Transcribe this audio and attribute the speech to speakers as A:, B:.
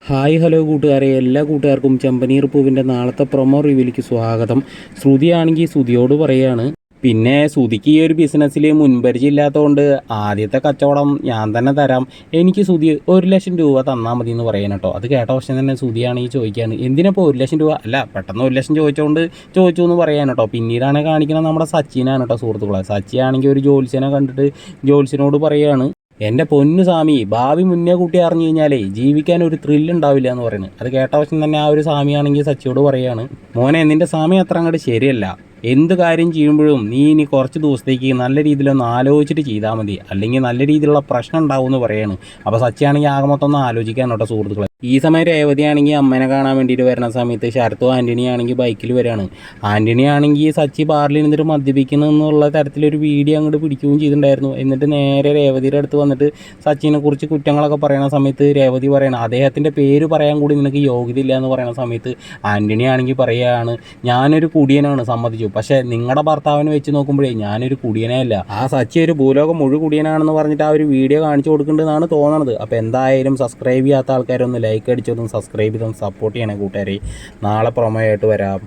A: Hi hello കൂട്ടുകാരെ, എല്ലാ കൂട്ടുകാർക്കും ചെമ്പനീർ പൂവിൻ്റെ നാളത്തെ പ്രൊമോ റിവ്യൂലേക്ക് സ്വാഗതം. ശ്രുതിയാണെങ്കിൽ ശ്രുതിയോട് പറയുകയാണ്, പിന്നെ ശ്രുതിക്ക് ഈ ഒരു ബിസിനസ്സിൽ മുൻപരിചയം ഇല്ലാത്തതുകൊണ്ട് ആദ്യത്തെ കച്ചവടം ഞാൻ തന്നെ തരാം, എനിക്ക് ശ്രുതി 1,00,000 രൂപ തന്നാൽ മതി എന്ന് പറയാൻ കേട്ടോ. അത് കേട്ട വർഷം തന്നെ ശ്രുതിയാണെങ്കിൽ ചോദിക്കുകയാണ്, എന്തിനപ്പോൾ 1,00,000 രൂപ? അല്ല, പെട്ടെന്ന് 1,00,000 ചോദിച്ചുകൊണ്ട് ചോദിച്ചു എന്ന് പറയാൻ കേട്ടോ. പിന്നീടാണ് കാണിക്കുന്നത് നമ്മുടെ സച്ചിനാണ് കേട്ടോ സുഹൃത്തുക്കളെ. സച്ചിയാണെങ്കിൽ ഒരു ജ്യോത്സ്യനെ കണ്ടിട്ട് ജ്യോത്സ്യനോട് പറയുകയാണ്, എൻ്റെ പൊന്നു സ്വാമി, ഭാവി മുന്നേ കൂട്ടി അറിഞ്ഞു കഴിഞ്ഞാലേ ജീവിക്കാൻ ഒരു ത്രില്ല് ഉണ്ടാവില്ല എന്ന് പറയുന്നത്. അത് കേട്ട വശം തന്നെ ആ ഒരു സ്വാമിയാണെങ്കിൽ സച്ചിയോട് പറയാണ്, മോനെ നിൻ്റെ സ്വാമി അത്ര അങ്ങോട്ട് ശരിയല്ല, എന്ത് കാര്യം ചെയ്യുമ്പോഴും നീ ഇനി കുറച്ച് ദിവസത്തേക്ക് നല്ല രീതിയിലൊന്ന് ആലോചിച്ചിട്ട് ചെയ്താൽ മതി, അല്ലെങ്കിൽ നല്ല രീതിയിലുള്ള പ്രശ്നം ഉണ്ടാവും എന്ന് പറയാണ്. അപ്പോൾ സച്ചിയാണെങ്കിൽ ആകെ മൊത്തം ഒന്ന് ആലോചിക്കാൻ കേട്ടോ സുഹൃത്തുക്കളെ. ഈ സമയം രേവതി ആണെങ്കിൽ അമ്മേനെ കാണാൻ വേണ്ടിയിട്ട് വരുന്ന സമയത്ത് ശരത്തും ആൻ്റണി ആണെങ്കിൽ ബൈക്കിൽ വരികയാണ്. ആൻ്റണി ആണെങ്കിൽ സച്ചി ബാറിൽ നിന്നിട്ട് മദ്യപിക്കുന്നു എന്നുള്ള തരത്തിലൊരു വീഡിയോ അങ്ങോട്ട് പിടിക്കുകയും ചെയ്തിട്ടുണ്ടായിരുന്നു. എന്നിട്ട് നേരെ രേവതിയുടെ അടുത്ത് വന്നിട്ട് സച്ചിനെ കുറിച്ച് കുറ്റങ്ങളൊക്കെ പറയുന്ന സമയത്ത് രേവതി പറയണം, അദ്ദേഹത്തിൻ്റെ പേര് പറയാൻ കൂടി നിനക്ക് യോഗ്യത ഇല്ല എന്ന് പറയുന്ന സമയത്ത് ആൻ്റണി ആണെങ്കിൽ പറയുകയാണ്, ഞാനൊരു കുടിയനാണ് സമ്മതിച്ചു, പക്ഷേ നിങ്ങളുടെ ഭർത്താവിനെ വെച്ച് നോക്കുമ്പോഴേ ഞാനൊരു കുടിയനേ അല്ല, ആ സച്ചി ഒരു ഭൂലോകം മുഴു കുടിയനാണെന്ന് പറഞ്ഞിട്ട് ആ ഒരു വീഡിയോ കാണിച്ചു കൊടുക്കേണ്ടതെന്നാണ് തോന്നുന്നത്. അപ്പോൾ എന്തായാലും സബ്സ്ക്രൈബ് ചെയ്യാത്ത ആൾക്കാരൊന്ന് ലൈക്ക് അടിച്ചൊന്നും സബ്സ്ക്രൈബ് ചെയ്തൊന്ന് സപ്പോർട്ട് ചെയ്യണേ കൂട്ടുകാരെ. നാളെ പ്രൊമോ ആയിട്ട് വരാം.